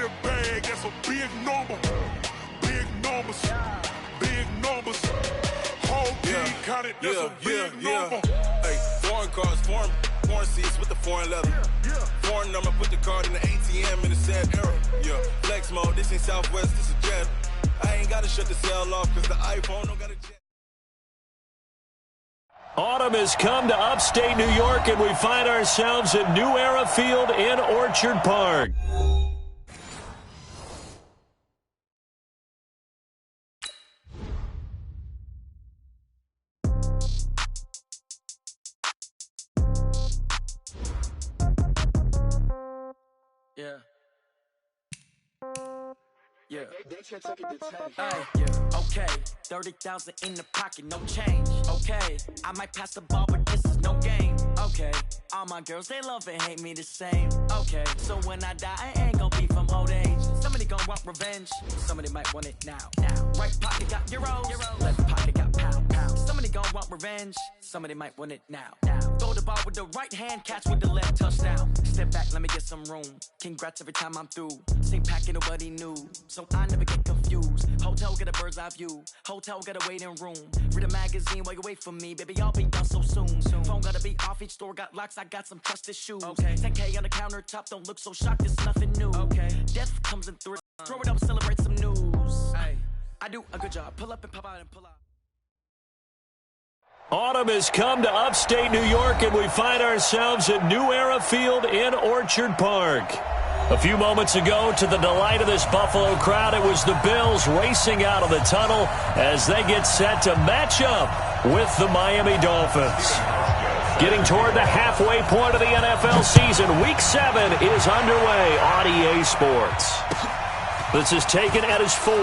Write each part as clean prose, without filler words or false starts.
a bag, that's a big number. Big numbers, big numbers. Whole team counted, that's a big number. Hey, foreign cars, foreign seats with the foreign leather. Foreign number, put the card in the ATM in the sad era. Yeah, flex mode, this ain't Southwest, this is Jet. I ain't gotta shut the cell off, cause the iPhone don't got a jet. Autumn has come to upstate New York, and we find ourselves at New Era Field in Orchard Park. Yeah. Okay. 30,000 in the pocket, no change. Okay. I might pass the ball, but this is no game. Okay. All my girls, they love and hate me the same. Okay. So when I die, I ain't gonna be from old age. Somebody gonna want revenge. Somebody might want it now. Right pocket got euros. Left pocket got pound. Somebody gonna want revenge. Somebody might want it now. Throw the ball with the right hand, catch with the left, touchdown. Step back, let me get some room. Congrats every time I'm through. Same packet, nobody knew. So I never get confused. Hotel get a bird's eye view. Hotel got a waiting room. Read a magazine while you wait for me. Baby, I'll be done so soon. Phone gotta be off, each store got locks. I got some trusted shoes. 10K on the countertop, don't look so shocked, it's nothing new. Death comes in three. Throw it up, celebrate some news. I do a good job. Pull up and pop out and pull out. Autumn has come to upstate New York, and we find ourselves at New Era Field in Orchard Park. A few moments ago, to the delight of this Buffalo crowd, it was the Bills racing out of the tunnel as they get set to match up with the Miami Dolphins. Getting toward the halfway point of the NFL season, Week 7 is underway on EA Sports. This is taken at his 4.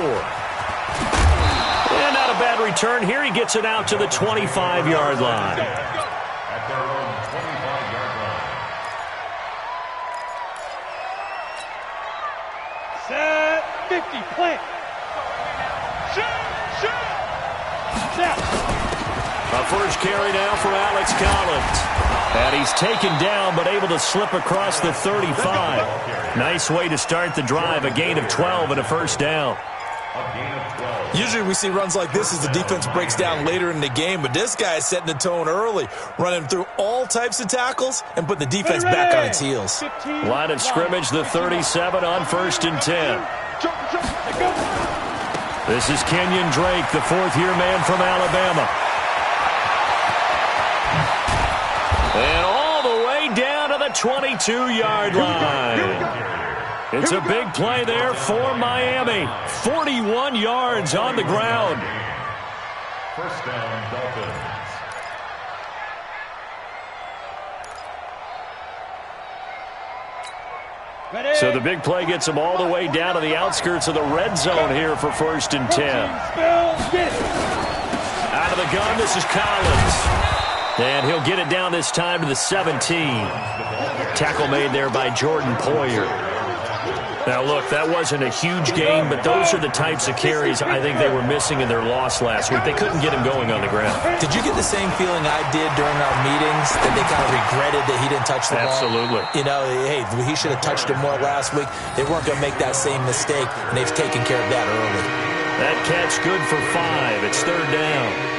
And not a bad return here. He gets it out to the 25-yard line. At their own 25-yard line. Set, 50, plant. Shoot. Snap. A first carry now for Alex Collins. And he's taken down, but able to slip across the 35. Nice way to start the drive. A gain of 12 and a first down. Usually we see runs like this as the defense breaks down later in the game, but this guy is setting the tone early, running through all types of tackles and put the defense back on its heels. Line of scrimmage, the 37 on 1st and 10. This is Kenyon Drake, the fourth-year man from Alabama. And all the way down to the 22-yard line. It's a big play there for Miami. 41 yards on the ground. First down, Dolphins. So the big play gets him all the way down to the outskirts of the red zone here for 1st and 10. Out of the gun, this is Collins. And he'll get it down this time to the 17. Tackle made there by Jordan Poyer. Now, look, that wasn't a huge game, but those are the types of carries I think they were missing in their loss last week. They couldn't get him going on the ground. Did you get the same feeling I did during our meetings, that they kind of regretted that he didn't touch the ball? Absolutely. You know, hey, he should have touched it more last week. They weren't going to make that same mistake, and they've taken care of that early. That catch good for 5. It's 3rd down.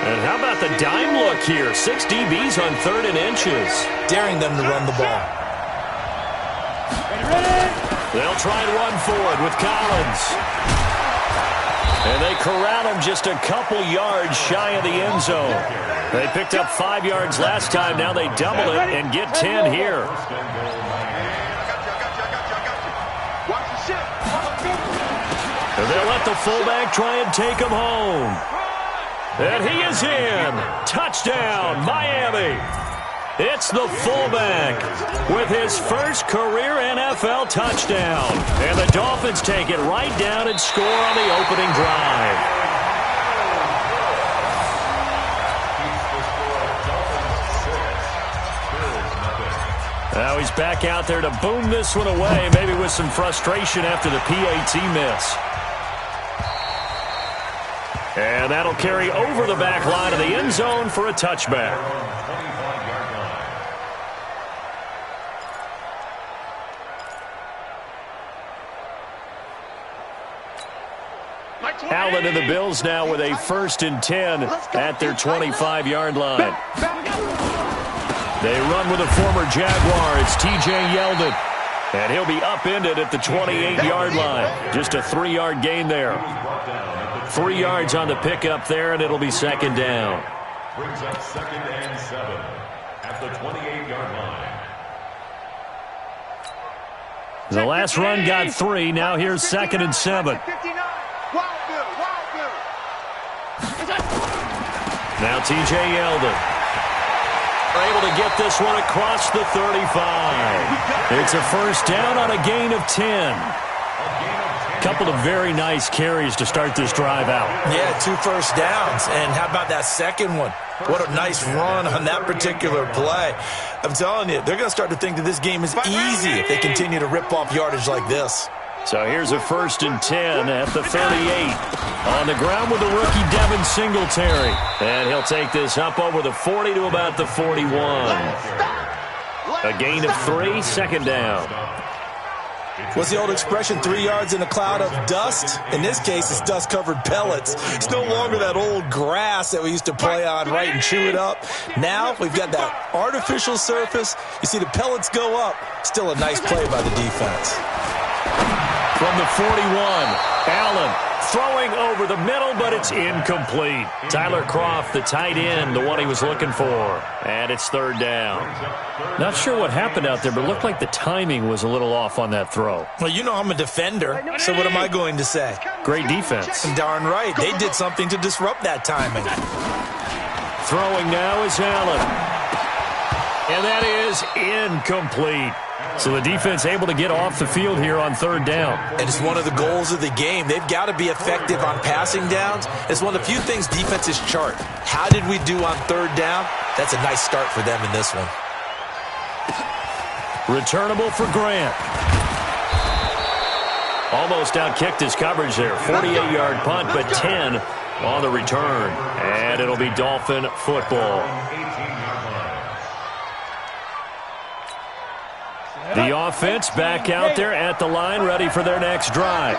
And how about the dime look here? 6 DBs on 3rd and inches. Daring them to run the ball. They'll try and run forward with Collins. And they corral him just a couple yards shy of the end zone. They picked up 5 yards last time. Now they double it and get 10 here. And they'll let the fullback try and take him home. And he is in. Touchdown, Miami. It's the fullback with his first career NFL touchdown. And the Dolphins take it right down and score on the opening drive. Now he's back out there to boom this one away, maybe with some frustration after the PAT miss. And that'll carry over the back line of the end zone for a touchback. Allen and the Bills now with a 1st and 10 at their 25-yard line. They run with a former Jaguar. It's T.J. Yeldon. And he'll be upended at the 28-yard line. Just a 3-yard gain there. 3 yards on the pickup there, and it'll be 2nd down. Brings up 2nd and 7 at the 28-yard line. The last run got 3. Now here's 2nd and 7. Now T.J. Yeldon able to get this one across the 35. It's a 1st down on a gain of 10. Couple of very nice carries to start this drive out. Yeah, 2 first downs. And how about that second one? What a nice run on that particular play. I'm telling you, they're going to start to think that this game is easy if they continue to rip off yardage like this. So here's a 1st and 10 at the 38. On the ground with the rookie Devin Singletary. And he'll take this up over the 40 to about the 41. A gain of 3, 2nd down. What's the old expression, 3 yards in a cloud of dust? In this case, it's dust-covered pellets. It's no longer that old grass that we used to play on, right, and chew it up. Now we've got that artificial surface. You see the pellets go up. Still a nice play by the defense. From the 41, Allen throwing over the middle, but it's incomplete. Tyler Kroft, the tight end, the one he was looking for. And it's 3rd down. Not sure what happened out there, but it looked like the timing was a little off on that throw. Well, you know I'm a defender, so what am I going to say? Great defense. Darn right. They did something to disrupt that timing. Throwing now is Allen. And that is incomplete. So the defense able to get off the field here on 3rd down. And it's one of the goals of the game. They've got to be effective on passing downs. It's one of the few things defenses chart. How did we do on 3rd down? That's a nice start for them in this one. Returnable for Grant. Almost outkicked his coverage there. 48-yard punt, but 10 on the return. And it'll be Dolphin football. The offense back out there at the line, ready for their next drive.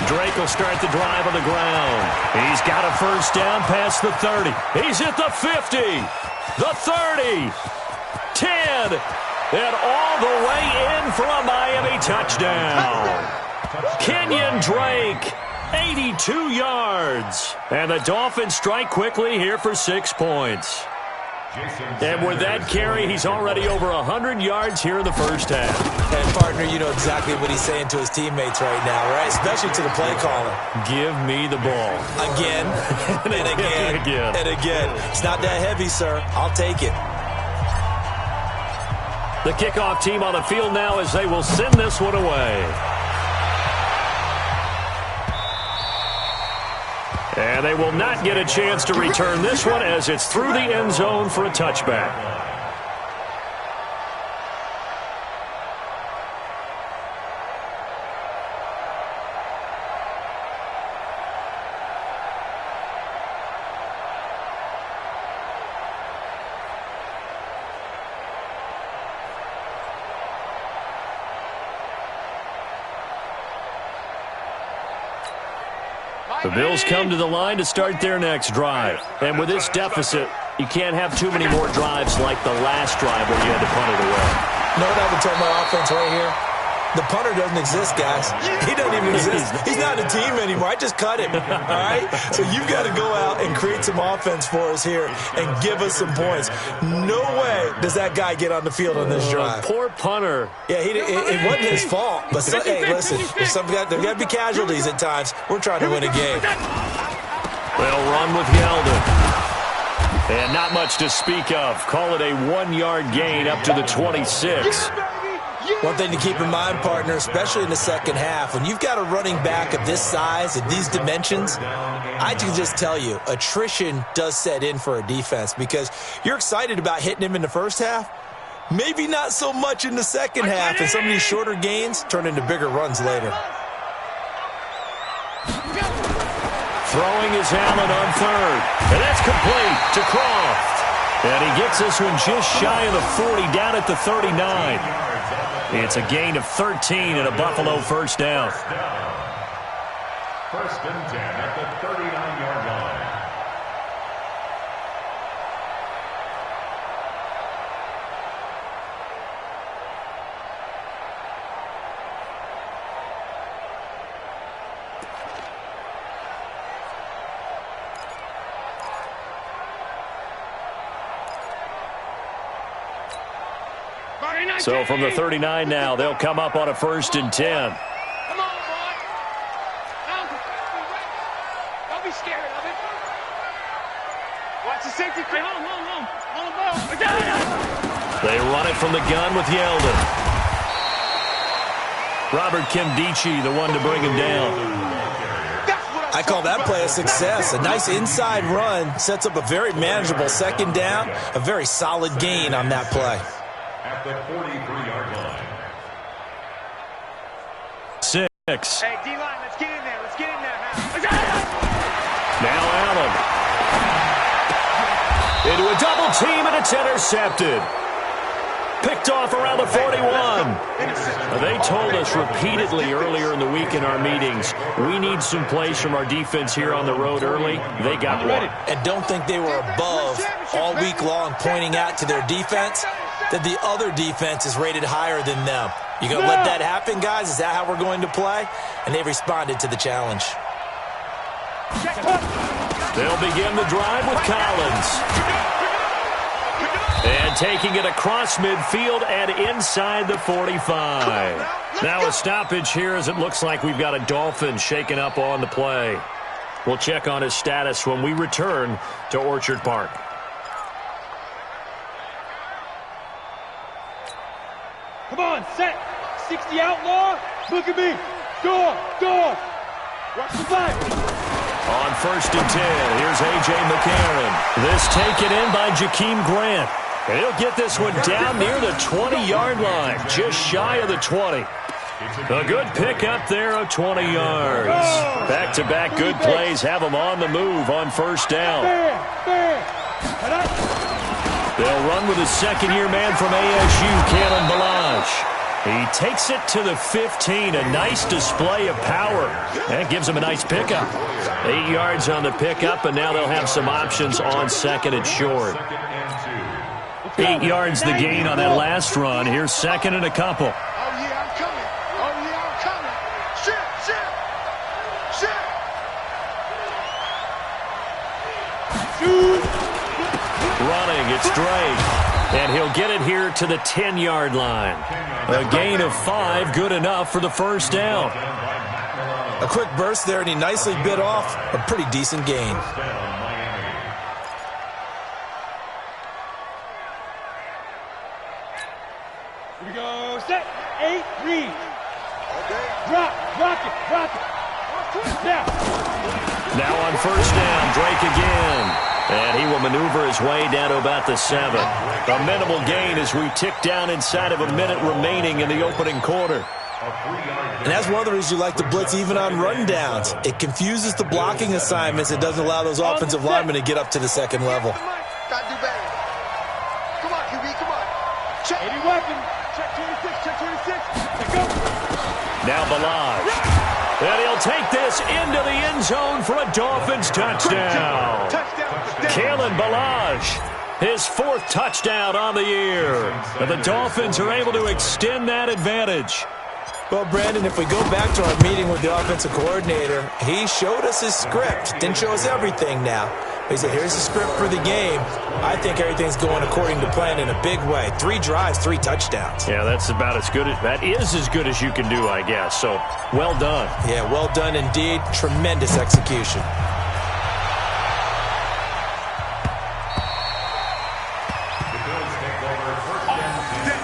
Drake will start the drive on the ground. He's got a 1st down past the 30. He's at the 50, the 30, 10, and all the way in for a Miami touchdown. Kenyon Drake, 82 yards. And the Dolphins strike quickly here for 6 points. And with that carry, he's already over 100 yards here in the 1st half. And, partner, you know exactly what he's saying to his teammates right now, right? Especially to the play caller. Give me the ball. Again, and again, and again. It's not that heavy, sir. I'll take it. The kickoff team on the field now as they will send this one away. And they will not get a chance to return this one as it's through the end zone for a touchback. The Bills come to the line to start their next drive. And with this deficit, you can't have too many more drives like the last drive where you had to punt it away. No, what I would tell my offense right here? The punter doesn't exist, guys. He doesn't even exist. He's not a team anymore. I just cut him, all right? So you've got to go out and create some offense for us here and give us some points. No way does that guy get on the field on this drive. Poor punter. Yeah, it wasn't his fault. But, hey, listen, there's got to be casualties at times. We're trying to win a game. They'll run with Yeldon. And not much to speak of. Call it a 1-yard gain up to the 26. One thing to keep in mind, partner, especially in the second half, when you've got a running back of this size and these dimensions, I can just tell you, attrition does set in for a defense because you're excited about hitting him in the first half, maybe not so much in the second half, and some of these shorter gains turn into bigger runs later. Throwing is Allen on 3rd, and that's complete to Kroft. And he gets this one just shy of the 40, down at the 39. It's a gain of 13 and a Buffalo first down. First and 10 at the 39-yard line. So from the 39 now, they'll come up on a first and 10. Come on, boy. Don't be scared of it. Watch the safety. Hold the ball. They run it from the gun with Yeldon. Robert Kimdichie, the one to bring him down. I call that play a success. A nice inside run sets up a very manageable second down. A very solid gain on that play. At the 43-yard line. 6. Hey, D-line, let's get in there. Let's get in there. Now Allen. Into a double team, and it's intercepted. Picked off around the 41. They told us repeatedly earlier in the week in our meetings, we need some plays from our defense here on the road early. They got one. And don't think they were above all week long pointing out to their defense that the other defense is rated higher than them. You going to let that happen, guys? Is that how we're going to play? And they responded to the challenge. They'll begin the drive with Collins. And taking it across midfield and inside the 45. Now a stoppage here as it looks like we've got a Dolphin shaken up on the play. We'll check on his status when we return to Orchard Park. Come on, set. 60 outlaw. Look at me. Door. Watch the back. On first and 10, here's A.J. McCarron. This taken in by Jakeem Grant. And he'll get this one down near the 20-yard line, just shy of the 20. A good pickup there of 20 yards. Back-to-back good plays have them on the move on first down. They'll run with his second-year man from ASU, Kalen Ballage. He takes it to the 15, a nice display of power. That gives him a nice pickup. 8 yards on the pickup, and now they'll have some options on second and short. 8 yards the gain on that last run. Here's second and a couple. Oh, yeah, I'm coming. Shit. Running, it's Drake. And he'll get it here to the 10-yard line. A gain of 5, good enough for the first down. A quick burst there, and he nicely bit off a pretty decent gain. Here we go. Set. 8, read. Rock it. Now on first down, Drake again. And he will maneuver his way down to about the 7. A minimal gain as we tick down inside of a minute remaining in the opening quarter. And that's one of the reasons you like to blitz even on rundowns. It confuses the blocking assignments. It doesn't allow those offensive linemen to get up to the second level. Gotta do better. Come on, QB, come on. Check any weapon. Check 26. Let's go. Now Ballage. And he'll take this into the end zone for a Dolphins touchdown. Kalen Ballage, his 4th touchdown on the year. And the Dolphins are able to extend that advantage. Well, Brandon, if we go back to our meeting with the offensive coordinator, he showed us his script. Didn't show us everything now. He said, here's the script for the game. I think everything's going according to plan in a big way. 3 drives, 3 touchdowns. Yeah, that's about as good. That is as good as you can do, I guess. So, well done. Yeah, well done indeed. Tremendous execution. The Bills take over first and 10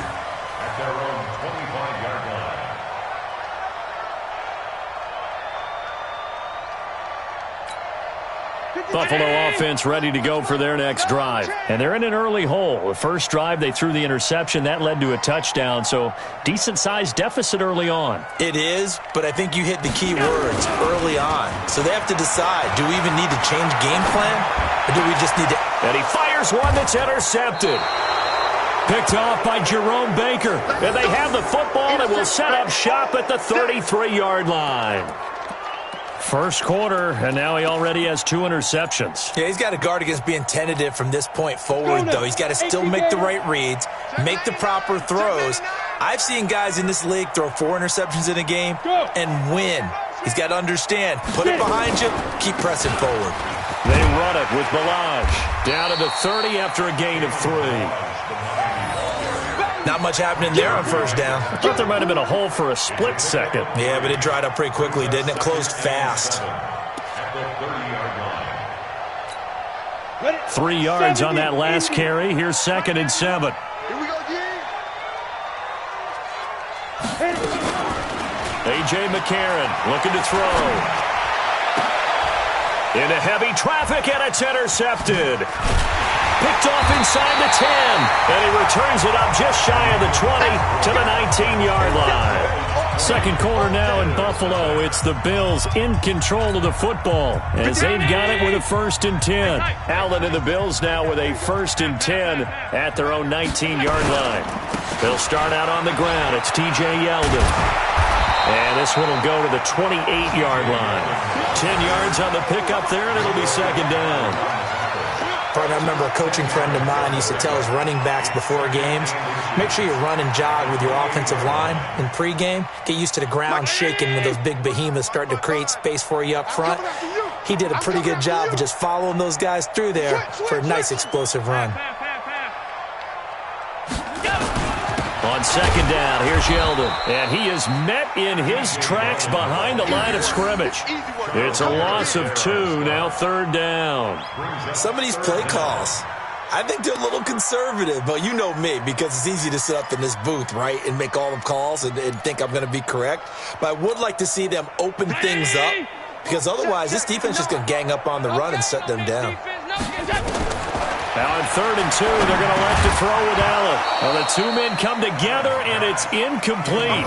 at their own 25-yard line. Buffalo offense ready to go for their next drive. And they're in an early hole. The first drive, they threw the interception. That led to a touchdown, so decent-sized deficit early on. It is, but I think you hit the key words early on. So they have to decide, do we even need to change game plan, or do we just need to... And he fires one that's intercepted. Picked off by Jerome Baker. And they have the football and will set up shop at the 33-yard line. First quarter, and now he already has 2 interceptions. Yeah, he's got to guard against being tentative from this point forward, though. He's got to still make the right reads, make the proper throws. I've seen guys in this league throw 4 interceptions in a game and win. He's got to understand, put it behind you, keep pressing forward. They run it with Balaj. Down to the 30 after a gain of 3. Not much happening there on first down. I thought there might have been a hole for a split second. Yeah, but it dried up pretty quickly, didn't it? Closed fast. 3 yards on that last carry. Here's 2nd and 7. Here we go, A.J. McCarron looking to throw. Into heavy traffic, and it's intercepted. Picked off inside the 10, and he returns it up just shy of the 20 to the 19-yard line. Second quarter now in Buffalo. It's the Bills in control of the football as they've got it with a 1st and 10. Allen and the Bills now with a 1st and 10 at their own 19-yard line. They'll start out on the ground. It's T.J. Yeldon. And this one will go to the 28-yard line. 10 yards on the pickup there, and it'll be 2nd down. I remember a coaching friend of mine used to tell his running backs before games, make sure you run and jog with your offensive line in pregame. Get used to the ground shaking when those big behemoths start to create space for you up front. He did a pretty good job of just following those guys through there for a nice explosive run. On 2nd down, here's Yeldon. And he is met in his tracks behind the line of scrimmage. It's a loss of 2, now 3rd down. Some of these play calls, I think they're a little conservative, but you know me, because it's easy to sit up in this booth, right, and make all the calls and think I'm going to be correct. But I would like to see them open things up, because otherwise this defense is just going to gang up on the run and shut them down. Now on 3rd and 2, they're going to left to throw with Allen. Well, the 2 men come together, and it's incomplete.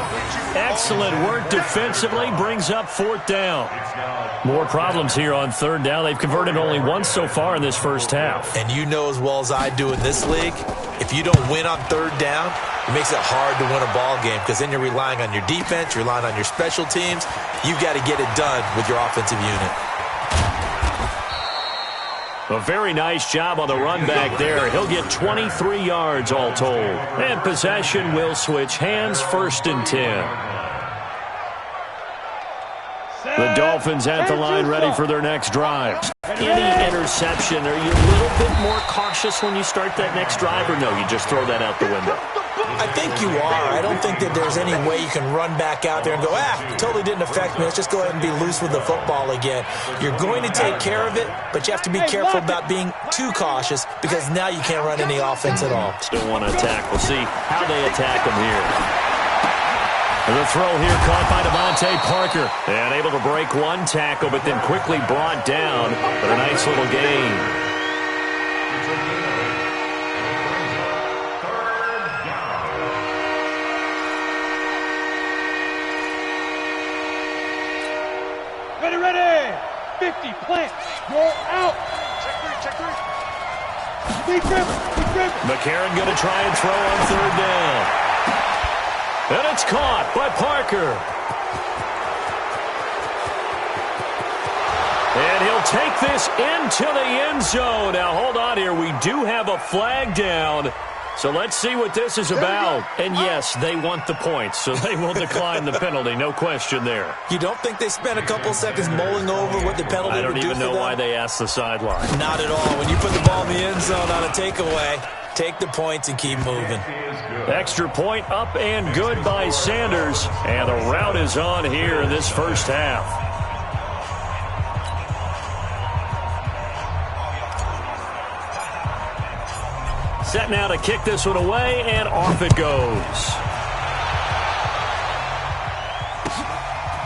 Excellent work defensively, brings up 4th down. More problems here on 3rd down. They've converted only once so far in this first half. And you know as well as I do in this league, if you don't win on 3rd down, it makes it hard to win a ball game, because then you're relying on your defense, you're relying on your special teams. You've got to get it done with your offensive unit. A very nice job on the run back there. He'll get 23 yards all told. And possession will switch hands, 1st and 10. The Dolphins at the line ready for their next drive. Any interception, are you a little bit more cautious when you start that next drive, or no, you just throw that out the window? I think you are. I don't think that there's any way you can run back out there and go, totally didn't affect me. Let's just go ahead and be loose with the football again. You're going to take care of it, but you have to be careful about being too cautious, because now you can't run any offense at all. Still want to attack. We'll see how they attack them here. The throw here caught by Devontae Parker. And able to break one tackle, but then quickly brought down for a nice little gain. Ready. 50, plant. You're out. Check 3. Big grip. McCarron going to try and throw on 3rd down. And it's caught by Parker. And he'll take this into the end zone. Now, hold on here. We do have a flag down. So let's see what this is about. And yes, they want the points, so they will decline the penalty. No question there. You don't think they spent a couple seconds mulling over what the penalty would do for them? I don't even know why they asked the sideline. Not at all. When you put the ball in the end zone on a takeaway, take the points and keep moving. Extra point up and good by Sanders. And the route is on here in this first half. Set now to kick this one away, and off it goes.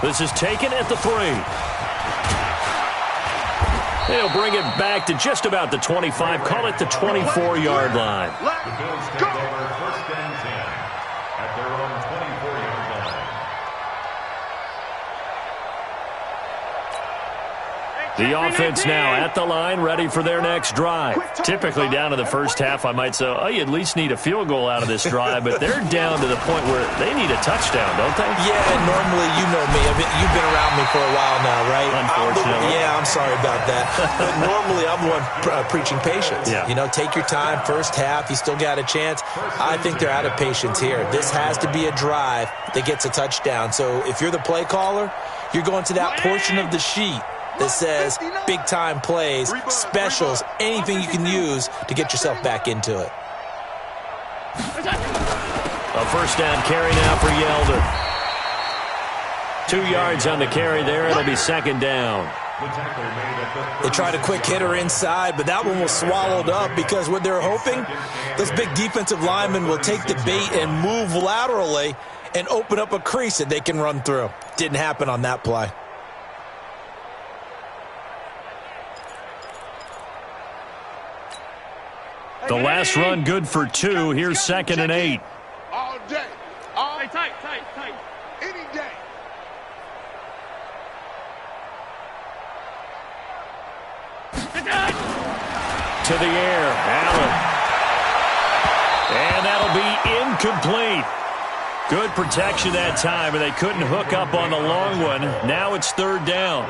This is taken at the 3. They'll bring it back to just about the 25. Call it the 24-yard line. The Bills take over 1st and 10 at their own 24-yard line. The offense now at the line, ready for their next drive. Typically down to the first half, I might say, oh, you at least need a field goal out of this drive, but they're down to the point where they need a touchdown, don't they? Yeah, and normally, you know me. You've been around me for a while now, right? Unfortunately. I'm sorry about that. But normally, I'm the one preaching patience. Yeah. You know, take your time. First half, you still got a chance. I think they're out of patience here. This has to be a drive that gets a touchdown. So if you're the play caller, you're going to that portion of the sheet that says big-time plays, specials, anything you can use to get yourself back into it. A first down carry now for Yeldon. 2 yards on the carry there. It'll be second down. They tried a quick hitter inside, but that one was swallowed up because what they're hoping, those big defensive linemen will take the bait and move laterally and open up a crease that they can run through. Didn't happen on that play. The last run good for 2. Here's 2nd and 8. All day. Tight. Any day. To the air, Allen. And that'll be incomplete. Good protection that time, and they couldn't hook up on the long one. Now it's 3rd down.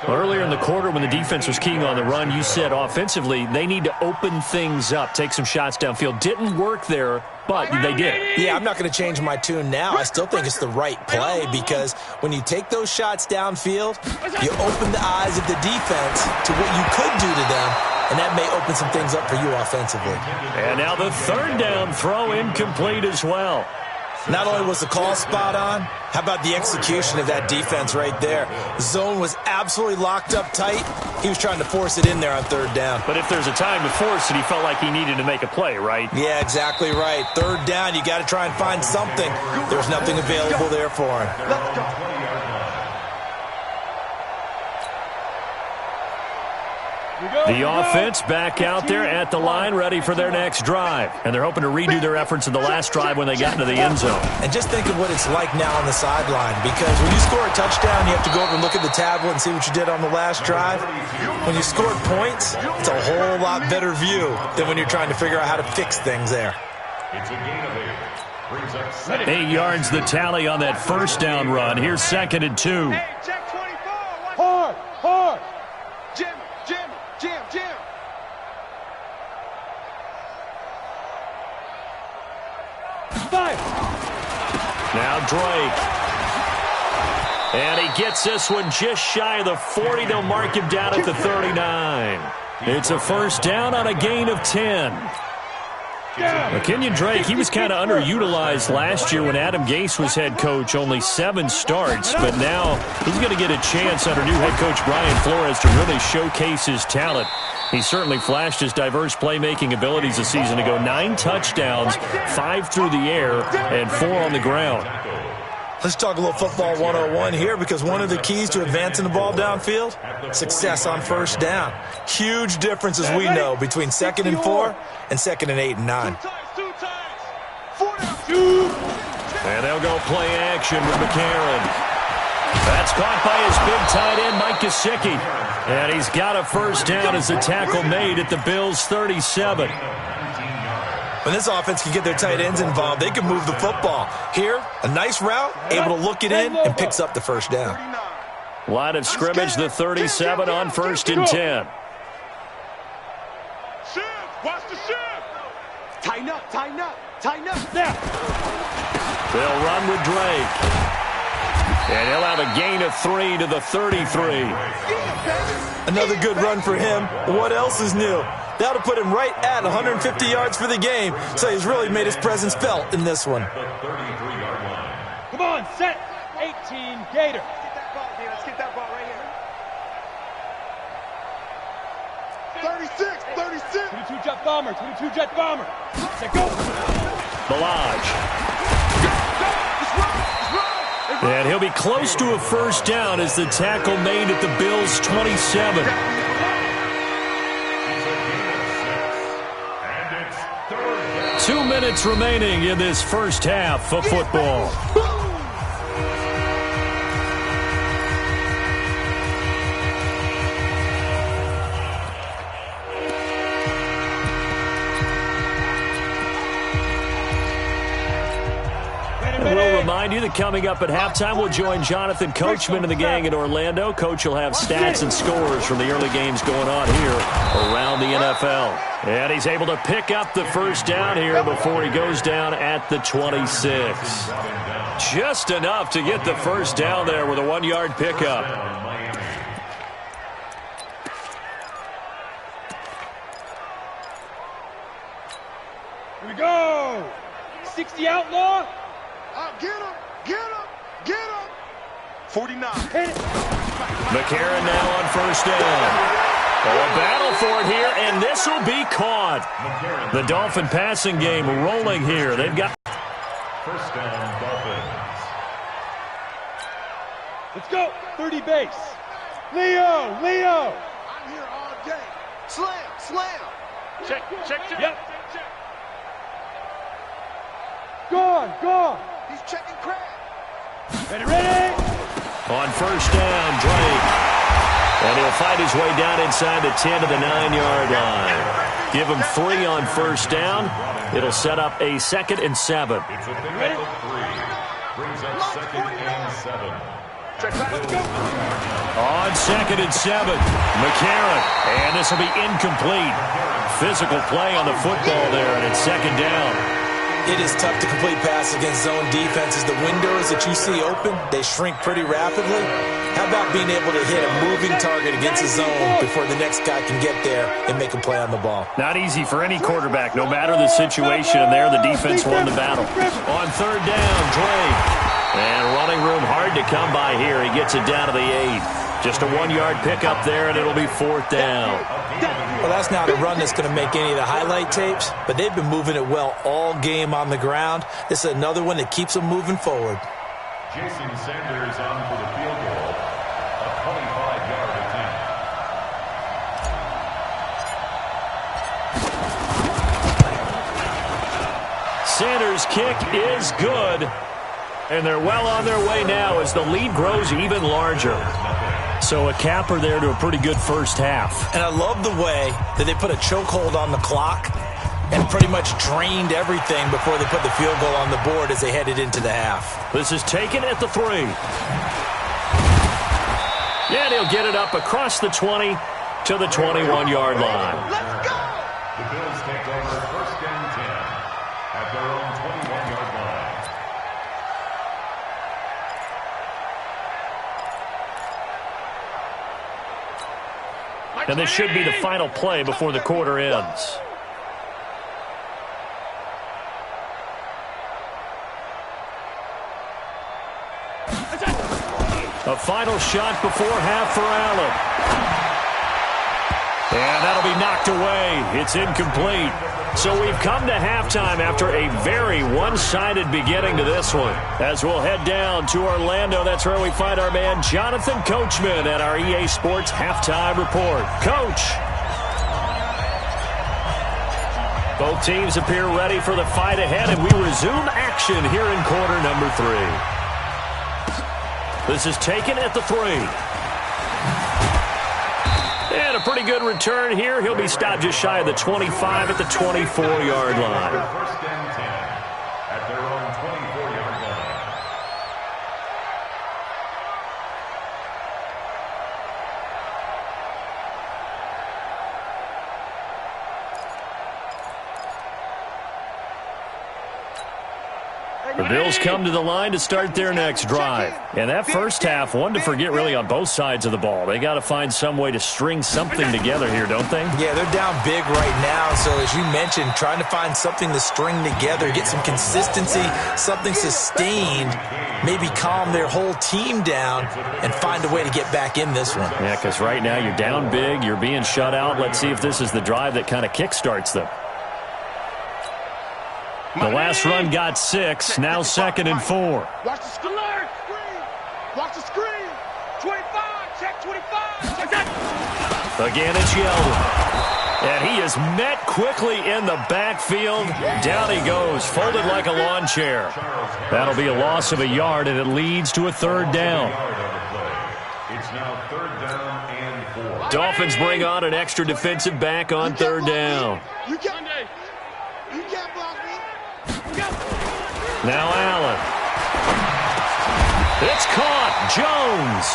Earlier in the quarter when the defense was keying on the run, you said offensively they need to open things up, take some shots downfield. Didn't work there, but they did. Yeah, I'm not going to change my tune now. I still think it's the right play because when you take those shots downfield, you open the eyes of the defense to what you could do to them, and that may open some things up for you offensively. And now the 3rd down throw incomplete as well. Not only was the call spot on, how about the execution of that defense right there? Zone was absolutely locked up tight. He was trying to force it in there on 3rd down. But if there's a time to force it, he felt like he needed to make a play, right? Yeah, exactly right. 3rd down, you got to try and find something. There's nothing available there for him. Let's go. The offense back out there at the line, ready for their next drive. And they're hoping to redo their efforts in the last drive when they got into the end zone. And just think of what it's like now on the sideline, because when you score a touchdown, you have to go over and look at the tablet and see what you did on the last drive. When you scored points, it's a whole lot better view than when you're trying to figure out how to fix things there. It's a gain of 8. Brings up 7. 8 yards the tally on that first down run. Here's 2nd and 2. Hey, check 24. Hard. Jim. 5. Now Drake. And he gets this one just shy of the 40. They'll mark him down at the 39. It's a first down on a gain of 10. Kenyon Drake, he was kind of underutilized last year when Adam Gase was head coach. Only 7 starts, but now he's going to get a chance under new head coach Brian Flores to really showcase his talent. He certainly flashed his diverse playmaking abilities a season ago. 9 touchdowns, 5 through the air, and 4 on the ground. Let's talk a little football 101 here, because one of the keys to advancing the ball downfield, success on first down. Huge difference, as we know, between 2nd and 4 and 2nd and 8 and 9. 2 times. 4 down. And they'll go play action with McCarron. That's caught by his big tight end, Mike Gesicki. And he's got a first down as the tackle made at the Bills' 37. When this offense can get their tight ends involved, they can move the football. Here, a nice route, able to look it in, and picks up the first down. Line of scrimmage, the 37 on 1st and 10. Shift. Watch the shift. Tighten up. There. They'll run with Drake. And he'll have a gain of 3 to the 33. Another good run for him. What else is new? That'll put him right at 150 yards for the game, so he's really made his presence felt in this one. The 33-yard line. Come on, set. 18, Gator. Let's get that ball right here. 36. 22 jet bomber. Set, go. Balaj. And he'll be close to a first down as the tackle made at the Bills' 27. And it's 3rd down. 2 minutes remaining in this first half of football. remind you that coming up at halftime, we'll join Jonathan Coachman and the gang in Orlando. Coach will have stats and scores from the early games going on here around the NFL. And he's able to pick up the first down here before he goes down at the 26. Just enough to get the first down there with a 1-yard pickup. Here we go. 60 outlaw. Get him! Get him! Get him! 49. Hit it. McCarron now on first down. A battle for it here, and this will be caught. The Dolphin passing game rolling here. They've got First down, Dolphins. Let's go. 30 base. Leo. I'm here all day. Slam. Check. Yep. Gone. He's checking crab. Ready. on first down, Drake. And he'll fight his way down inside the 10 to the 9-yard line. Give him 3 on first down. It'll set up a 2nd and 7. It's a pickup of 3. Brings up 2nd and 7. On 2nd and 7, McCarron. And this will be incomplete. Physical play on the football there, and it's 2nd down. It is tough to complete passes against zone defenses. The windows that you see open, they shrink pretty rapidly. How about being able to hit a moving target against a zone before the next guy can get there and make a play on the ball? Not easy for any quarterback, no matter the situation, and there the defense won the battle. On 3rd down, Drake. And running room hard to come by here. He gets it down to the 8. Just a 1-yard pickup there, and it'll be 4th down. Well, that's not a run that's going to make any of the highlight tapes, but they've been moving it well all game on the ground. This is another one that keeps them moving forward. Jason Sanders on for the field goal. A 25-yard attempt. Sanders' kick is good. And they're well on their way now as the lead grows even larger. So a capper there to a pretty good first half. And I love the way that they put a chokehold on the clock and pretty much drained everything before they put the field goal on the board as they headed into the half. This is taken at the 3. And he'll get it up across the 20 to the 21-yard line. Let's go! The Bills take over 1st and 10 at their own 21-yard line. And this should be the final play before the quarter ends. A final shot before half for Allen. And that'll be knocked away. It's incomplete. So we've come to halftime after a very one-sided beginning to this one. As we'll head down to Orlando, that's where we find our man Jonathan Coachman at our EA Sports Halftime Report. Coach. Both teams appear ready for the fight ahead, and we resume action here in quarter number 3. This is taken at the 3. And a pretty good return here. He'll be stopped just shy of the 25 at the 24-yard line. 1st and 10 at their own 24-yard line. The Bills come to the line to start their next drive. And that first half, one to forget really on both sides of the ball. They got to find some way to string something together here, don't they? Yeah, they're down big right now. So as you mentioned, trying to find something to string together, get some consistency, something sustained, maybe calm their whole team down and find a way to get back in this one. Yeah, because right now you're down big, you're being shut out. Let's see if this is the drive that kind of kickstarts them. The last run got 6, now 2nd and 4. Watch the screen. Watch the screen. 25. Check 25. Check that. Again, it's Yeldon. And he is met quickly in the backfield. Down he goes, folded like a lawn chair. That'll be a loss of a yard, and it leads to a 3rd down. It's now 3rd down and 4. Dolphins bring on an extra defensive back on 3rd down. You can't block me. Now Allen. It's caught. Jones.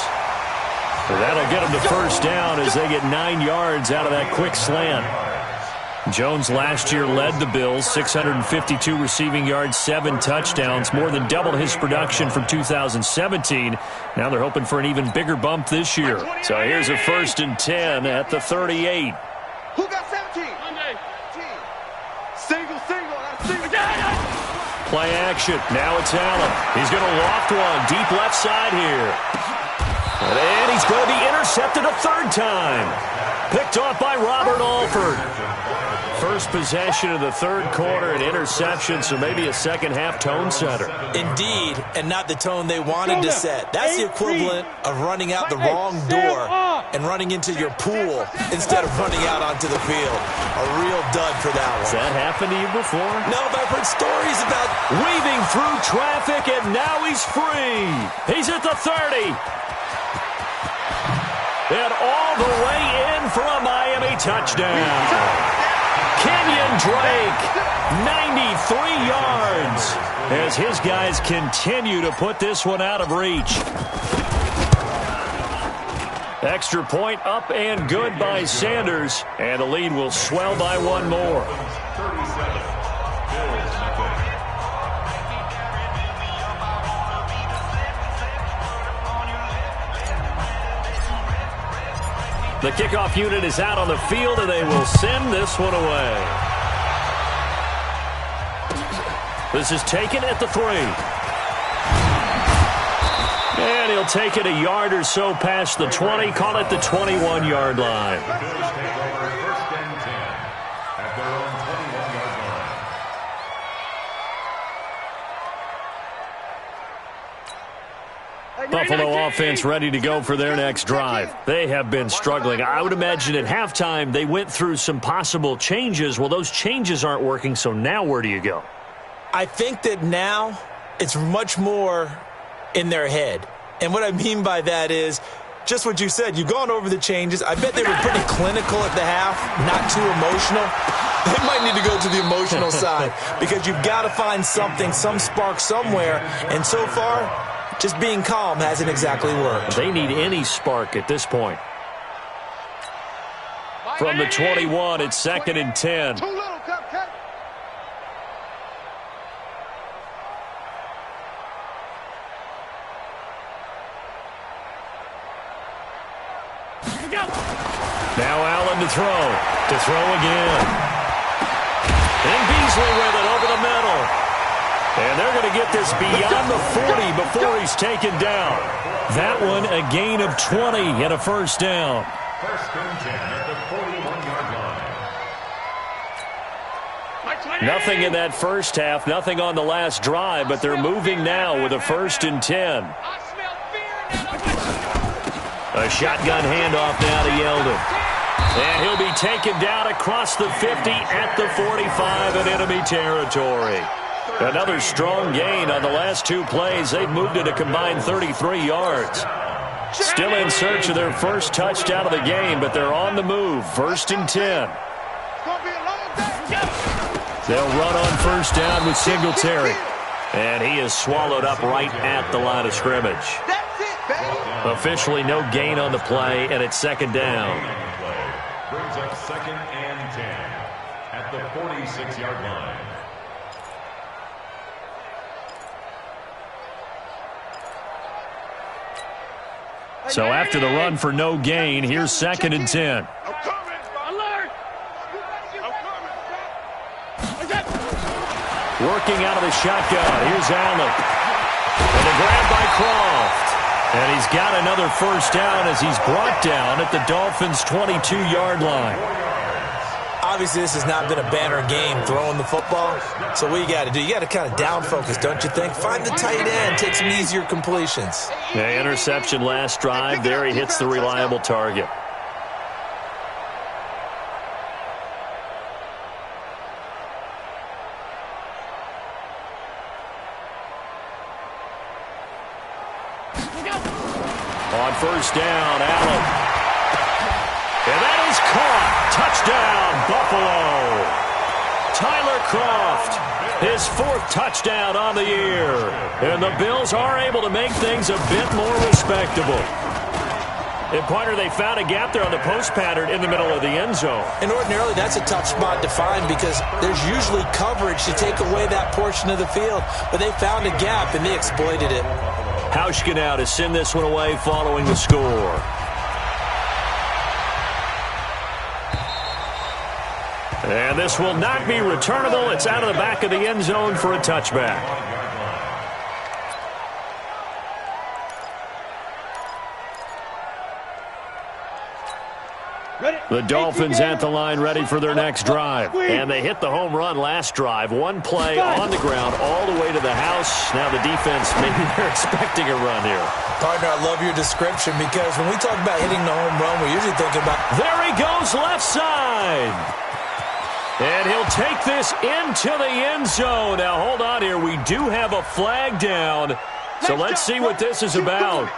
That'll get him to first down as they get 9 yards out of that quick slant. Jones last year led the Bills, 652 receiving yards, 7 touchdowns, more than doubled his production from 2017. Now they're hoping for an even bigger bump this year. So here's a 1st and 10 at the 38. Who got 17? Single. Play action. Now it's Allen. He's going to loft one deep left side here. And he's going to be intercepted a 3rd time. Picked off by Robert Alford. First possession of the 3rd quarter, an interception, so maybe a second-half tone setter. Indeed, and not the tone they wanted to set. That's the equivalent of running out the wrong door and running into your pool instead of running out onto the field. A real dud for that one. Has that happened to you before? No, but I've heard stories about weaving through traffic, and now he's free. He's at the 30. And all the way in for a Miami touchdown. Kenyon Drake, 93 yards, as his guys continue to put this one out of reach. Extra point up and good by Sanders, and the lead will swell by 1 more. The kickoff unit is out on the field, and they will send this one away. This is taken at the 3. And he'll take it a yard or so past the 20, call it the 21-yard line. Buffalo offense ready to go for their next drive. They have been struggling. I would imagine at halftime they went through some possible changes. Well, those changes aren't working, so now where do you go? I think that now it's much more in their head. And what I mean by that is just what you said. You've gone over the changes. I bet they were pretty clinical at the half, not too emotional. They might need to go to the emotional side because you've got to find something, some spark somewhere. And so far, just being calm hasn't exactly worked. They need any spark at this point. From the 21, it's 2nd and 10. Now Allen to throw again. And Beasley with it over the middle. And they're going to get this beyond the 40 before he's taken down. That one a gain of 20 and a first down. 1st and 10 at the 41-yard line. Nothing in that first half, nothing on the last drive, but they're moving now with a 1st and 10. A shotgun handoff now to Yeldon. And he'll be taken down across the 50 at the 45 in enemy territory. Another strong gain on the last 2 plays. They've moved it a combined 33 yards. Still in search of their first touchdown of the game, but they're on the move. 1st and 10. They'll run on first down with Singletary. And he is swallowed up right at the line of scrimmage. Officially no gain on the play, and it's 2nd down. Brings up 2nd and 10 at the 46-yard line. So after the run for no gain, here's 2nd and 10. Working out of the shotgun. Here's Allen. And a grab by Croft. And he's got another first down as he's brought down at the Dolphins' 22-yard line. Obviously, this has not been a banner game throwing the football. So what you got to do, you got to kind of down focus, don't you think? Find the tight end, take some easier completions. Yeah, interception last drive. There he hits the reliable target. On first down, Allen. And that is caught. Touchdown, Buffalo. Tyler Croft, His 4th touchdown on the year. And the Bills are able to make things a bit more respectable. And, partner, they found a gap there on the post pattern in the middle of the end zone. And ordinarily, that's a tough spot to find because there's usually coverage to take away that portion of the field. But they found a gap, and they exploited it. Hauschka now to send this one away following the score. And this will not be returnable. It's out of the back of the end zone for a touchback. The Dolphins at the line ready for their next drive. And they hit the home run last drive. One play on the ground all the way to the house. Now the defense, maybe they're expecting a run here. Partner, I love your description because when we talk about hitting the home run, we're usually thinking about... There he goes left side. And he'll take this into the end zone. Now, hold on here. We do have a flag down. So let's see what this is about.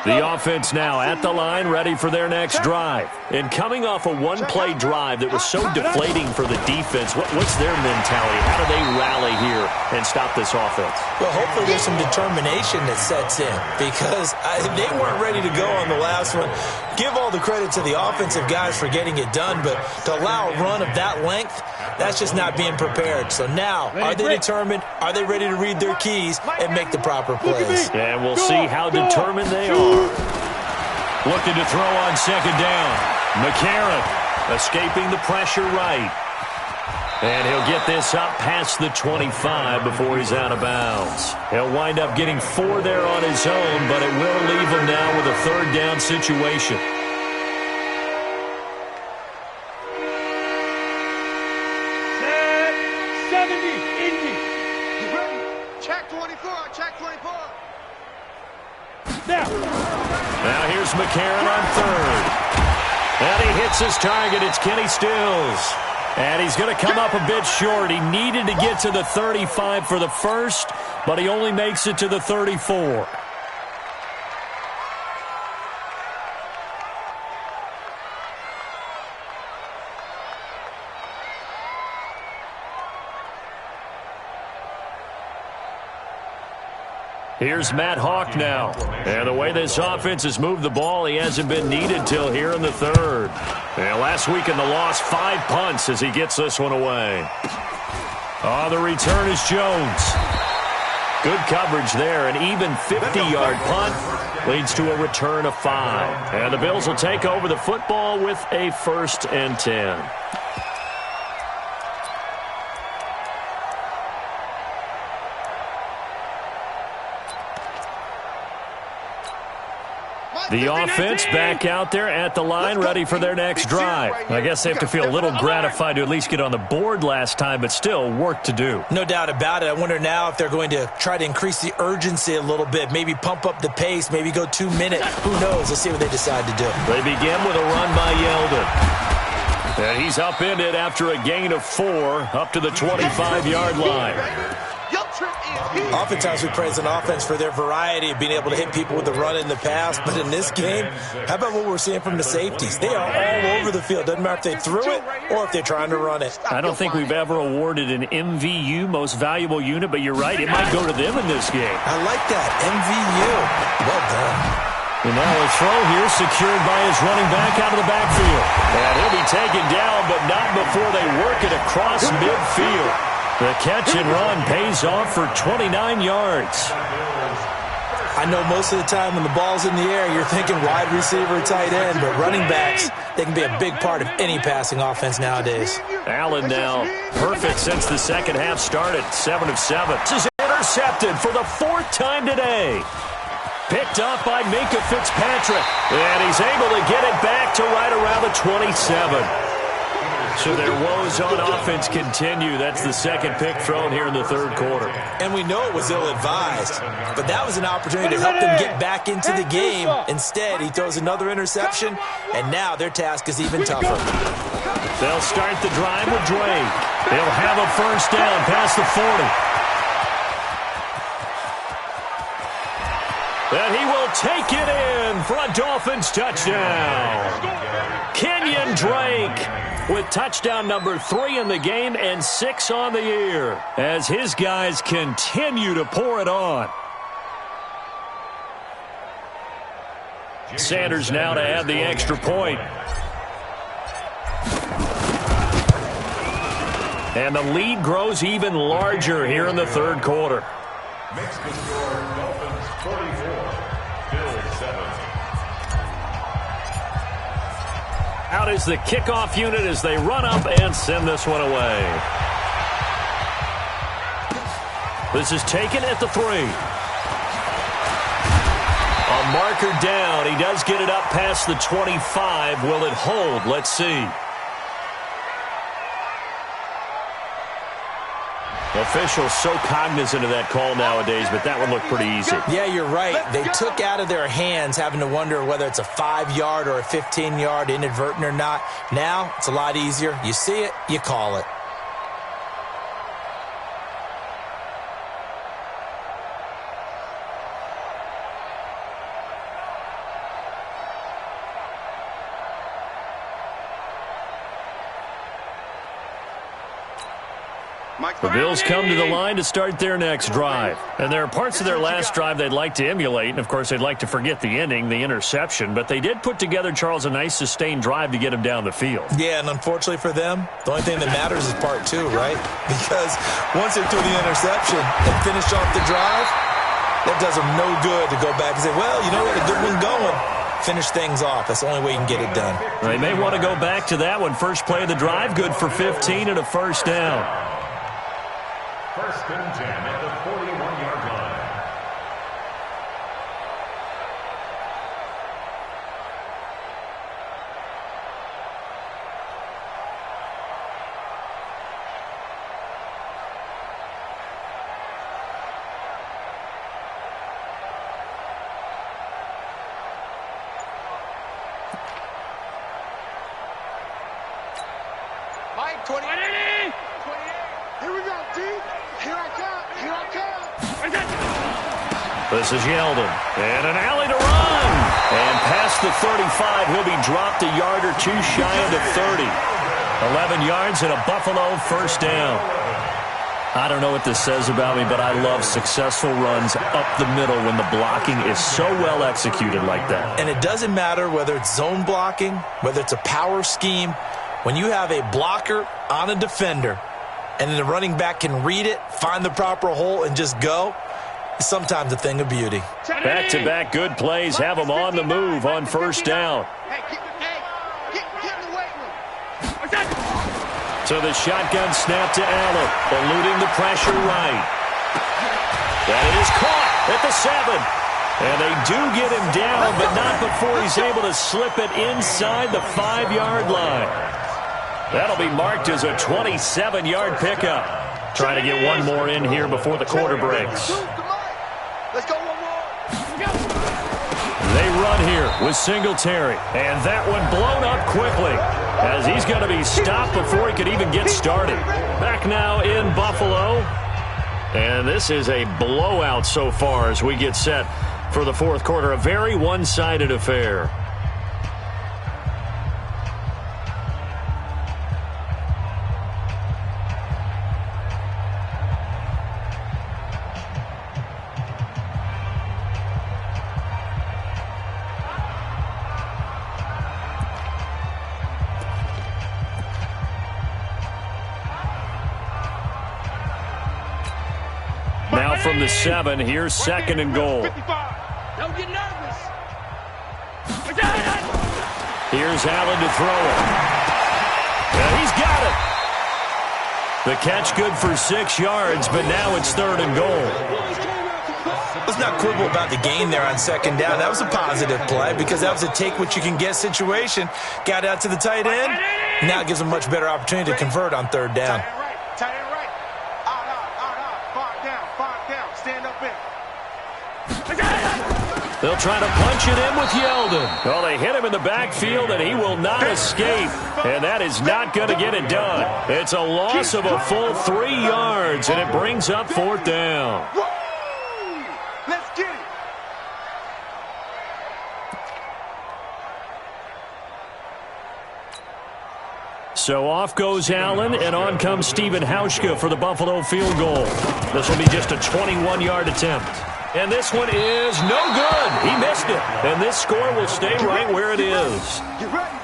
The offense now at the line, ready for their next drive. And coming off a one-play drive that was so deflating for the defense, what's their mentality? How do they rally here and stop this offense? Well, hopefully there's some determination that sets in because they weren't ready to go on the last one. Give all the credit to the offensive guys for getting it done, but to allow a run of that length, that's just not being prepared. So now, are they determined? Are they ready to read their keys and make the proper plays? And we'll see how determined they are. Looking to throw on second down. McCarron escaping the pressure right. And he'll get this up past the 25 before he's out of bounds. He'll wind up getting 4 there on his own, but it will leave him now with a third down situation. Now here's McCarron on third. And he hits his target. It's Kenny Stills. And he's going to come up a bit short. He needed to get to the 35 for the first, but he only makes it to the 34. Here's Matt Hawk now. And the way this offense has moved the ball, he hasn't been needed till here in the third. And last week in the loss, 5 punts as he gets this one away. On the return is Jones. Good coverage there. An even 50-yard punt leads to a return of 5. And the Bills will take over the football with a 1st and 10. The offense back out there at the line, ready for their next drive. I guess they have to feel a little gratified to at least get on the board last time, but still work to do. No doubt about it. I wonder now if they're going to try to increase the urgency a little bit, maybe pump up the pace, maybe go 2 minutes. Who knows? Let's see what they decide to do. They begin with a run by Yeldon. And he's upended after a gain of 4 up to the 25-yard line. Oftentimes we praise an offense for their variety of being able to hit people with the run in the pass, but in this game, how about what we're seeing from the safeties? They are all over the field. Doesn't matter if they threw it or if they're trying to run it. I don't think we've ever awarded an MVU, most valuable unit, but you're right, it might go to them in this game. I like that, MVU. Well done. And now a throw here secured by his running back out of the backfield. And he'll be taken down, but not before they work it across midfield. The catch and run pays off for 29 yards. I know most of the time when the ball's in the air, you're thinking wide receiver, tight end, but running backs, they can be a big part of any passing offense nowadays. Allen now perfect since the second half started, 7 of 7. This is intercepted for the 4th time today. Picked up by Minkah Fitzpatrick, and he's able to get it back to right around the 27. So their woes on offense continue. That's the second pick thrown here in the third quarter. And we know it was ill-advised, but that was an opportunity to help them get back into the game. Instead, he throws another interception, and now their task is even tougher. They'll start the drive with Drake. They'll have a first down past the 40. And he will take it in for a Dolphins touchdown. Kenyon Drake with touchdown number 3 in the game and 6 on the year as his guys continue to pour it on. Sanders now to add the extra point. And the lead grows even larger here in the third quarter. Makes the score Dolphins 44, Bills 7. Out is the kickoff unit as they run up and send this one away. This is taken at the 3. A marker down. He does get it up past the 25. Will it hold? Let's see. Officials so cognizant of that call nowadays, but that one looked pretty easy. Yeah, you're right. They took out of their hands having to wonder whether it's a 5-yard or a 15-yard inadvertent or not. Now, it's a lot easier. You see it, you call it. The Bills come to the line to start their next drive. And there are parts of their last drive they'd like to emulate. And, of course, they'd like to forget the ending, the interception. But they did put together, Charles, a nice sustained drive to get him down the field. Yeah, and unfortunately for them, the only thing that matters is part 2, right? Because once they threw the interception and finished off the drive, that does them no good to go back and say, well, you know what, a good one going. Finish things off. That's the only way you can get it done. They may want to go back to that one. First play of the drive, good for 15 and a first down. First and 10 at the 41-yard line. Mike, 20. Here we go, D. Here I come. Here I come. This is Yeldon. And an alley to run. And past the 35, he'll be dropped a yard or 2 shy of the 30. 11 yards and a Buffalo first down. I don't know what this says about me, but I love successful runs up the middle when the blocking is so well executed like that. And it doesn't matter whether it's zone blocking, whether it's a power scheme. When you have a blocker on a defender and then the running back can read it, find the proper hole, and just go, it's sometimes a thing of beauty. Back-to-back good plays have them on the move on first down. So the shotgun snap to Allen, eluding the pressure right. That is caught at the 7. And they do get him down, but not before he's able to slip it inside the 5-yard line. That'll be marked as a 27-yard pickup. Trying to get one more in here before the quarter breaks. Let's go one more. They run here with Singletary. And that one blown up quickly as he's going to be stopped before he could even get started. Back now in Buffalo. And this is a blowout so far as we get set for the fourth quarter. A very one-sided affair. Now from the 7, here's second and goal. Don't get nervous. Here's Allen to throw it. And he's got it. The catch good for 6 yards, but now it's third and goal. Let's not quibble about the gain there on second down. That was a positive play because that was a take-what-you-can-get situation. Got out to the tight end. Now it gives them a much better opportunity to convert on third down. Tight end right. Five down. Stand up in. They'll try to punch it in with Yeldon. Well, they hit him in the backfield, and he will not escape. And that is not going to get it done. It's a loss of a full 3 yards, and it brings up fourth down. Let's get it. So off goes Allen, and on comes Steven Hauschka for the Buffalo field goal. This will be just a 21-yard attempt. And this one is no good. He missed it. And this score will stay right where it is.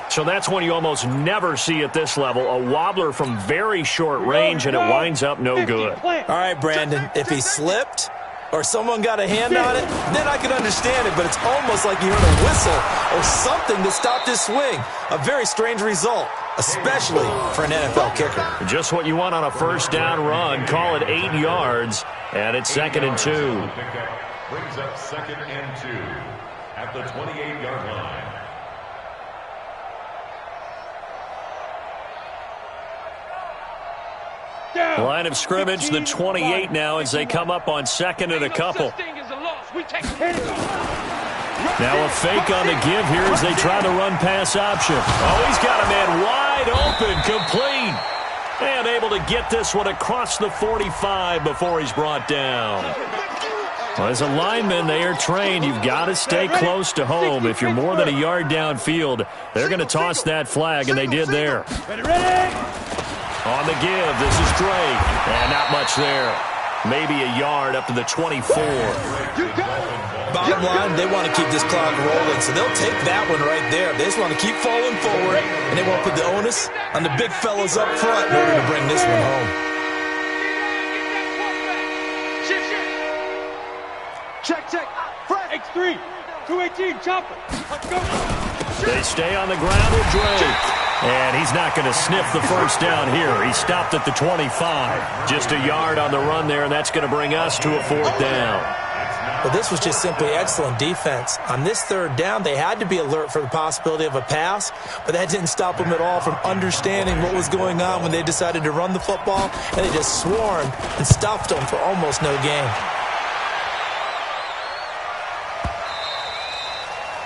So that's one you almost never see at this level. A wobbler from very short range, and it winds up no good. All right, Brandon, if he slipped or someone got a hand on it, then I could understand it. But it's almost like you heard a whistle or something that stopped his swing. A very strange result, especially for an NFL kicker. Just what you want on a first down run. Call it 8 yards, and it's 2nd and 2. Brings up 2nd and 2 at the 28-yard line. Line of scrimmage, the 28 now as they come up on 2nd and a couple. Now a fake on the give here as they try the run pass option. Oh, he's got a man wide open, complete. And able to get this one across the 45 before he's brought down. Well, as a lineman, they are trained. You've got to stay close to home. If you're more than a yard downfield, they're going to toss that flag, and they did there. On the give, this is Drake. And not much there. Maybe a yard up to the 24. Bottom line, they want to keep this clock rolling, so they'll take that one right there. They just want to keep falling forward, and they won't put the onus on the big fellas up front in order to bring this one home. Check. Fred. X3. 218. Chopper. Let's go. They stay on the ground with Drake. And he's not going to sniff the first down here. He stopped at the 25. Just a yard on the run there, and that's going to bring us to a 4th down. Well, this was just simply excellent defense. On this 3rd down, they had to be alert for the possibility of a pass, but that didn't stop them at all from understanding what was going on when they decided to run the football, and they just swarmed and stopped them for almost no gain.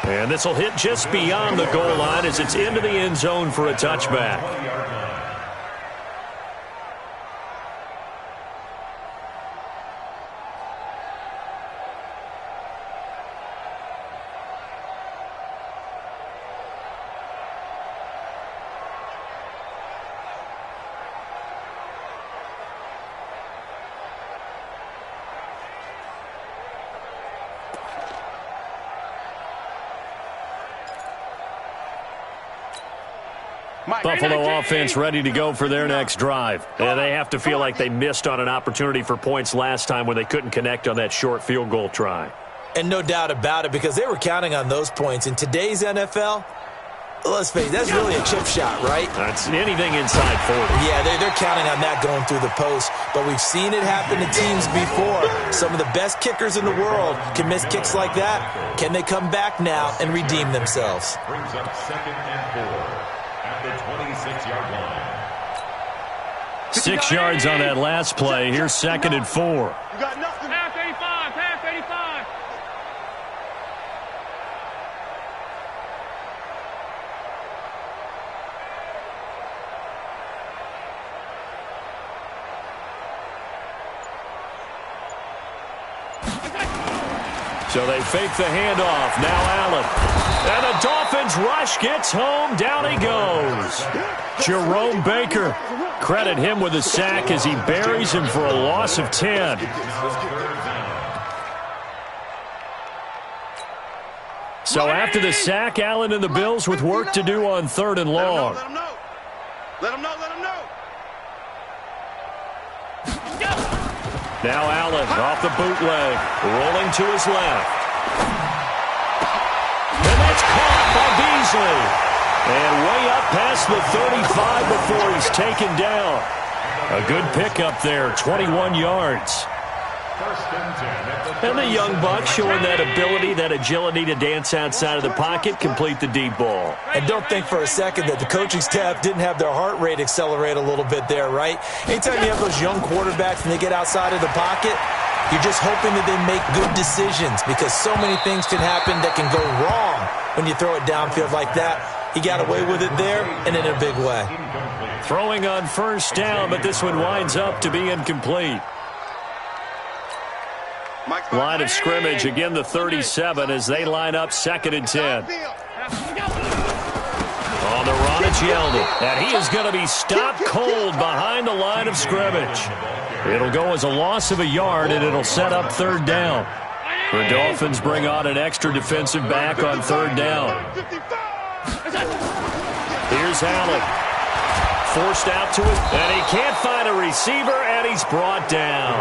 And this will hit just beyond the goal line as it's into the end zone for a touchback. Buffalo offense ready to go for their next drive. And they have to feel like they missed on an opportunity for points last time when they couldn't connect on that short field goal try. And no doubt about it, because they were counting on those points. In today's NFL, let's face it, that's really a chip shot, right? That's anything inside 40. Yeah, they're counting on that going through the post. But we've seen it happen to teams before. Some of the best kickers in the world can miss kicks like that. Can they come back now and redeem themselves? Brings up 2nd and 4. At the 26-yard line. 6 yards on that last play. Here's 2nd and 4. You got nothing. Pass 85. Pass 85. So they fake the handoff. Now Allen. And the Dolphins rush gets home. Down he goes. Jerome Baker. Credit him with a sack as he buries him for a loss of 10. So after the sack, Allen and the Bills with work to do on 3rd and long. Let him know. Let him know. Let him know. Now Allen off the bootleg, rolling to his left. And that's caught by Beasley. And way up past the 35 before he's taken down. A good pickup there, 21 yards. And the young buck showing that ability, that agility to dance outside of the pocket, complete the deep ball. And don't think for a second that the coaching staff didn't have their heart rate accelerate a little bit there, right? Anytime you have those young quarterbacks and they get outside of the pocket, you're just hoping that they make good decisions because so many things can happen that can go wrong when you throw it downfield like that. He got away with it there and in a big way. Throwing on first down, but this one winds up to be incomplete. Line of scrimmage, again the 37 as they line up 2nd and 10. On the run, it's Yeldon. And he is going to be stopped cold behind the line of scrimmage. It'll go as a loss of a yard, and it'll set up third down. The Dolphins bring on an extra defensive back on third down. Here's Allen. Forced out to it, and he can't find a receiver, and he's brought down.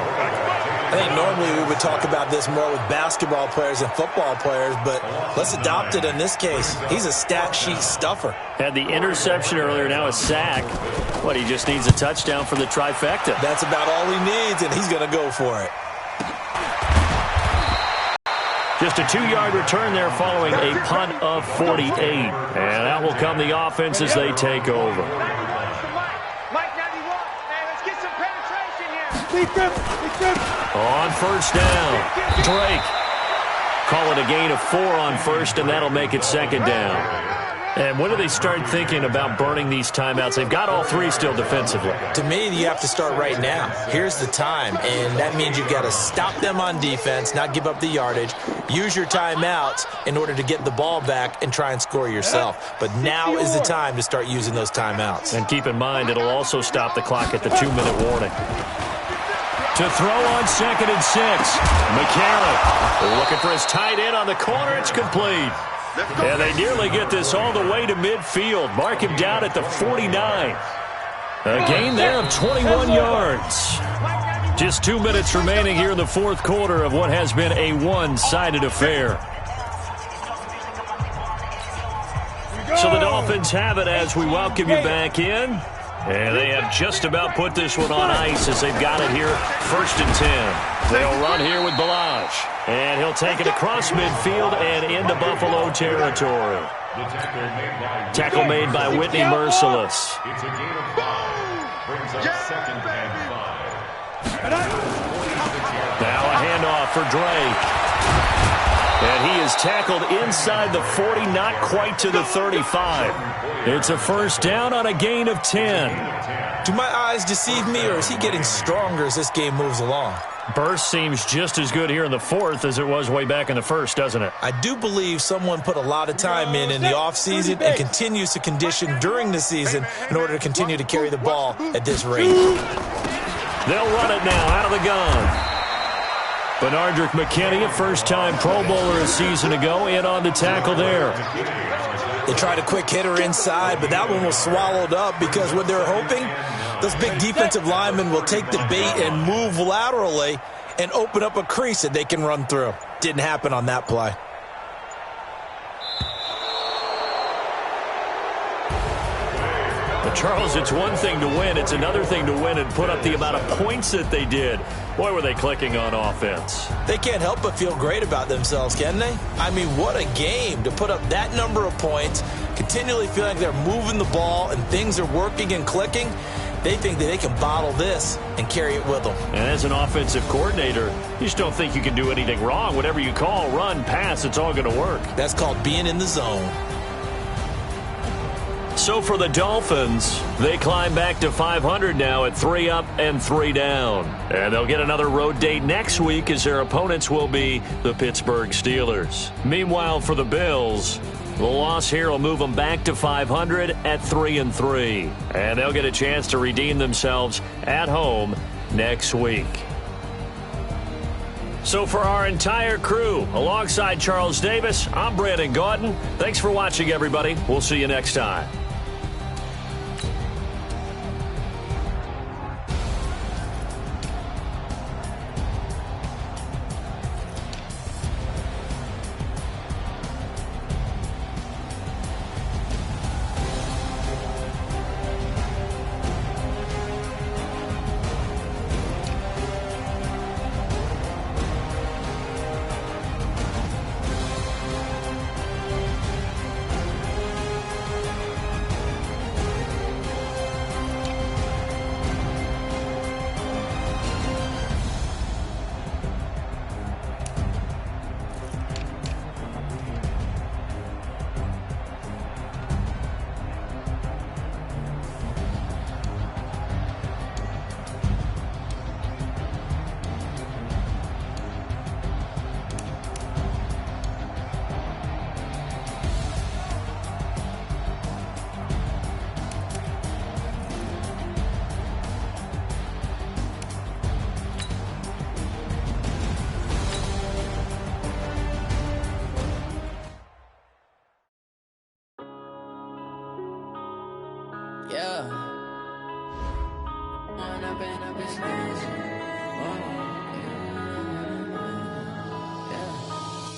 I think normally we would talk about this more with basketball players and football players, but let's adopt it in this case. He's a stat sheet stuffer. Had the interception earlier, now a sack. But he just needs a touchdown for the trifecta. That's about all he needs, and he's going to go for it. Just a 2-yard return there following a punt of 48. And out will come the offense as they take over. On first down, Drake. Call it a gain of 4 on first, and that'll make it second down. And when do they start thinking about burning these timeouts? They've got all 3 still defensively. To me, you have to start right now. Here's the time, and that means you've got to stop them on defense, not give up the yardage, use your timeouts in order to get the ball back and try and score yourself. But now is the time to start using those timeouts. And keep in mind, it'll also stop the clock at the 2-minute warning. To throw on 2nd and 6. McCarron looking for his tight end on the corner. It's complete. And they nearly get this all the way to midfield. Mark him down at the 49. A gain there of 21 yards. Just 2 minutes remaining here in the fourth quarter of what has been a one-sided affair. So the Dolphins have it as we welcome you back in. And they have just about put this one on ice as they've got it here, 1st and 10. They'll run here with Balazs. And he'll take it across midfield and into Buffalo territory. Tackle made by Whitney Merciless. It's a gain of 5. Brings up 2nd and 5. Now a handoff for Drake. And he is tackled inside the 40, not quite to the 35. It's a first down on a gain of 10. Do my eyes deceive me, or is he getting stronger as this game moves along? Burst seems just as good here in the fourth as it was way back in the first, doesn't it? I do believe someone put a lot of time in the offseason and continues to condition during the season in order to continue to carry the ball at this rate. They'll run it now out of the gun. Benardrick McKinney, a first-time Pro Bowler a season ago, in on the tackle there. They tried a quick hitter inside, but that one was swallowed up because what they're hoping, those big defensive linemen will take the bait and move laterally and open up a crease that they can run through. Didn't happen on that play. But Charles, it's one thing to win. It's another thing to win and put up the amount of points that they did. Boy, were they clicking on offense. They can't help but feel great about themselves, can they? I mean, what a game to put up that number of points, continually feeling like they're moving the ball and things are working and clicking. They think that they can bottle this and carry it with them. And as an offensive coordinator, you just don't think you can do anything wrong. Whatever you call, run, pass, it's all going to work. That's called being in the zone. So for the Dolphins, they climb back to 500 now at 3 up and 3 down. And they'll get another road date next week as their opponents will be the Pittsburgh Steelers. Meanwhile, for the Bills, the loss here will move them back to 500 at 3 and 3. And they'll get a chance to redeem themselves at home next week. So for our entire crew, alongside Charles Davis, I'm Brandon Gaudin. Thanks for watching, everybody. We'll see you next time.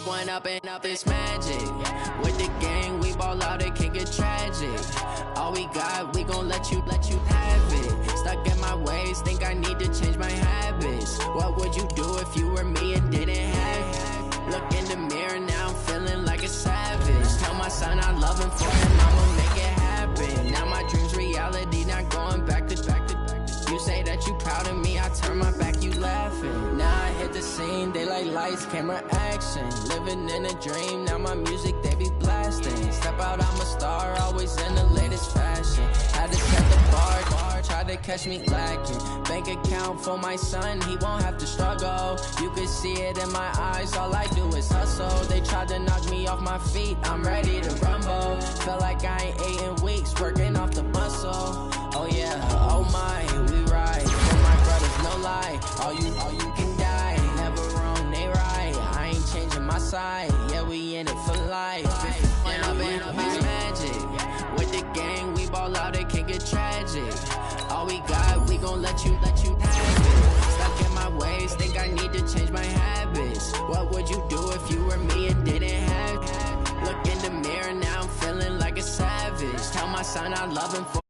one up and up, it's magic. With the gang, we ball out, it can get tragic. All we got, we gon' let you have it. Stuck in my ways, think I need to change my habits. What would you do if you were me and didn't have it? Look in the mirror, now I'm feeling like a savage. Tell my son I love him for him, I'ma make it happen. Now my dream's reality, not going back to. You say that you proud of me, I turn my back, you laughing. Now I hit the scene, they like lights, camera, action. Living in a dream, now my music, they be blasting. Step out, I'm a star, always in the latest fashion. Had to set the bar, tried to catch me lacking. Bank account for my son, he won't have to struggle. You can see it in my eyes, all I do is hustle. They tried to knock me off my feet, I'm ready to rumble. Felt like I ain't ate in weeks, working off the muscle. Oh yeah, oh my, we ride. For my brothers, no lie. All you can die. Never wrong, they right. I ain't changing my side. Yeah, we in it for life. And I've been magic. With the gang, we ball out, it can get tragic. All we got, we gon' let you have it. Stuck in my ways, think I need to change my habits. What would you do if you were me and didn't have it? Look in the mirror, now I'm feeling like a savage. Tell my son I love him for